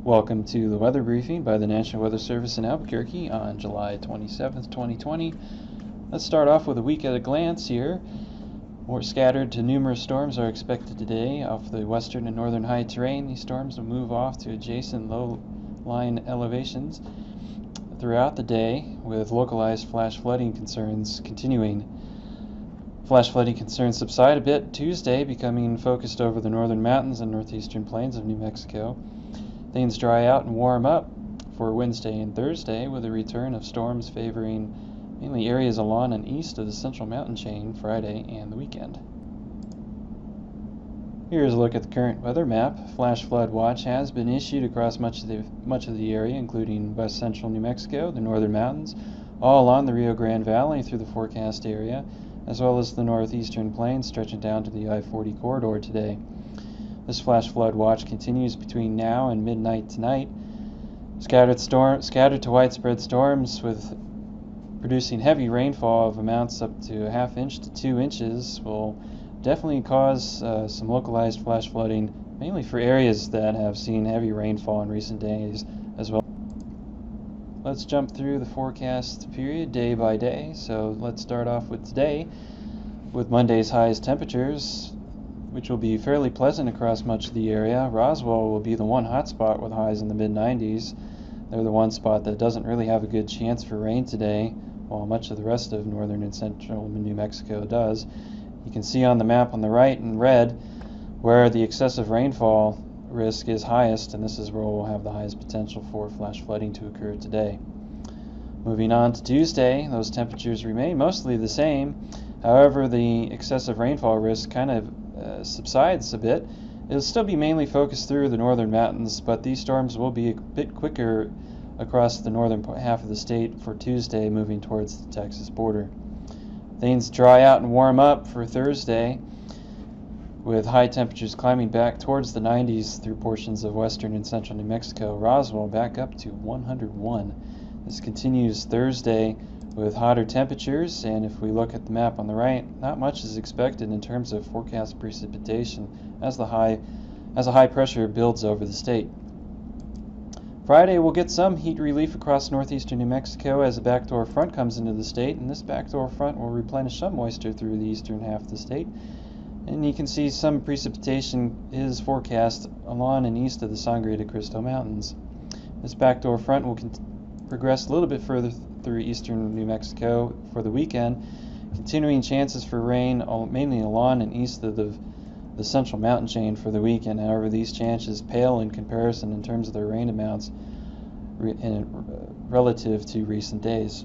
Welcome to the weather briefing by the National Weather Service in Albuquerque on July 27th, 2020. Let's start off with a week at a glance here. More scattered to numerous storms are expected today off the western and northern high terrain. These storms will move off to adjacent low-lying elevations throughout the day, with localized flash flooding concerns continuing. Flash flooding concerns subside a bit Tuesday, becoming focused over the northern mountains and northeastern plains of New Mexico. Things dry out and warm up for Wednesday and Thursday, with a return of storms favoring mainly areas along and east of the central mountain chain Friday and the weekend. Here's a look at the current weather map. Flash flood watch has been issued across much of the area, including west central New Mexico, the northern mountains, all along the Rio Grande Valley through the forecast area, as well as the northeastern plains stretching down to the I-40 corridor today. This flash flood watch continues between now and midnight tonight. Scattered to widespread storms with producing heavy rainfall of amounts up to a half inch to 2 inches will definitely cause some localized flash flooding, mainly for areas that have seen heavy rainfall in recent days as well. Let's jump through the forecast period day by day. So let's start off with today with Monday's highest temperatures, which will be fairly pleasant across much of the area. Roswell will be the one hot spot with highs in the mid-90s. They're the one spot that doesn't really have a good chance for rain today, while much of the rest of northern and central New Mexico does. You can see on the map on the right in red where the excessive rainfall risk is highest, and this is where we'll have the highest potential for flash flooding to occur today. Moving on to Tuesday, those temperatures remain mostly the same. However, the excessive rainfall risk kind of subsides a bit. It'll still be mainly focused through the northern mountains, but these storms will be a bit quicker across the northern half of the state for Tuesday, moving towards the Texas border. Things dry out and warm up for Thursday, with high temperatures climbing back towards the 90s through portions of western and central New Mexico. Roswell back up to 101. This continues Thursday with hotter temperatures, and if we look at the map on the right, not much is expected in terms of forecast precipitation as a high pressure builds over the state. Friday we'll get some heat relief across northeastern New Mexico as a backdoor front comes into the state, and this backdoor front will replenish some moisture through the eastern half of the state. And you can see some precipitation is forecast along and east of the Sangre de Cristo Mountains. This backdoor front will progress a little bit further through eastern New Mexico for the weekend, continuing chances for rain mainly along and east of the central mountain chain for the weekend. However, these chances pale in comparison in terms of their rain amounts relative to recent days.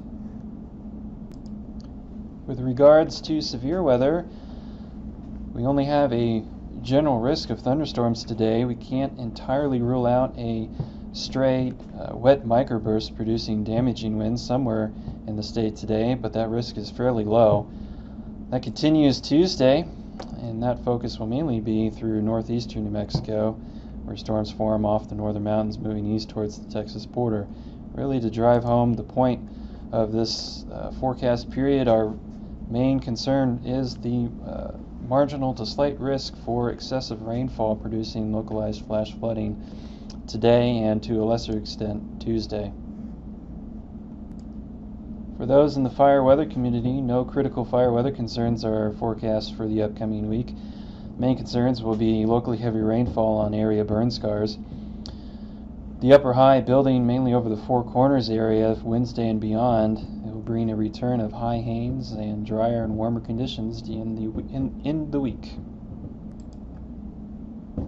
With regards to severe weather, we only have a general risk of thunderstorms today. We can't entirely rule out a stray wet microburst producing damaging winds somewhere in the state today, but that risk is fairly low. That continues Tuesday, and that focus will mainly be through northeastern New Mexico, where storms form off the northern mountains moving east towards the Texas border. Really, to drive home the point of this forecast period, our main concern is the marginal to slight risk for excessive rainfall producing localized flash flooding today and to a lesser extent Tuesday. For those in the fire weather community, no critical fire weather concerns are forecast for the upcoming week. Main concerns will be locally heavy rainfall on area burn scars. The upper high building mainly over the Four Corners area Wednesday and beyond. It will bring a return of high hains and drier and warmer conditions in the week.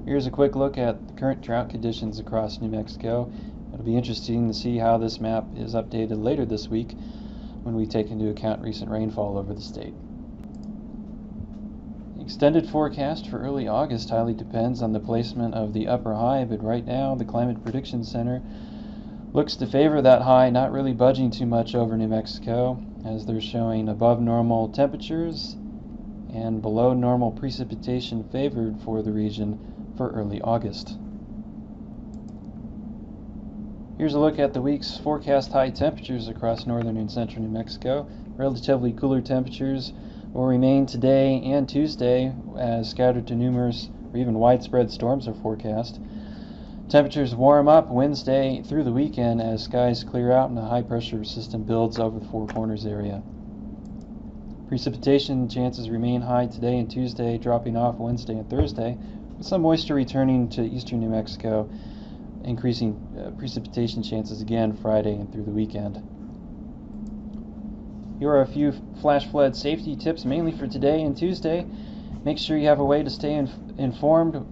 Here's a quick look at the current drought conditions across New Mexico. It'll be interesting to see how this map is updated later this week when we take into account recent rainfall over the state. The extended forecast for early August highly depends on the placement of the upper high, but right now the Climate Prediction Center looks to favor that high not really budging too much over New Mexico, as they're showing above normal temperatures and below normal precipitation favored for the region for early August. Here's a look at the week's forecast high temperatures across northern and central New Mexico. Relatively cooler temperatures will remain today and Tuesday, as scattered to numerous or even widespread storms are forecast. Temperatures warm up Wednesday through the weekend as skies clear out and a high pressure system builds over the Four Corners area. Precipitation chances remain high today and Tuesday, dropping off Wednesday and Thursday, with some moisture returning to eastern New Mexico, increasing precipitation chances again Friday and through the weekend. Here are a few flash flood safety tips mainly for today and Tuesday. Make sure you have a way to stay informed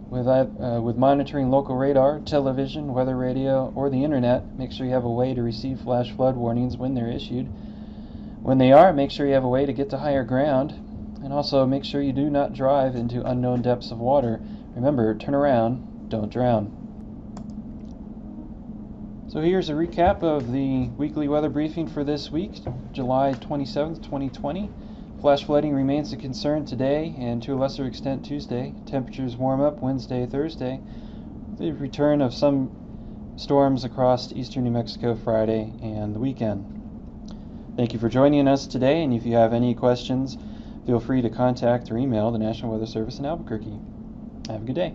with monitoring local radar, television, weather radio, or the internet. Make sure you have a way to receive flash flood warnings when they're issued. When they are, make sure you have a way to get to higher ground, and also make sure you do not drive into unknown depths of water. Remember, turn around, don't drown. So here's a recap of the weekly weather briefing for this week, July 27th, 2020. Flash flooding remains a concern today and to a lesser extent Tuesday. Temperatures warm up Wednesday, Thursday. The return of some storms across eastern New Mexico Friday and the weekend. Thank you for joining us today, and if you have any questions, feel free to contact or email the National Weather Service in Albuquerque. Have a good day.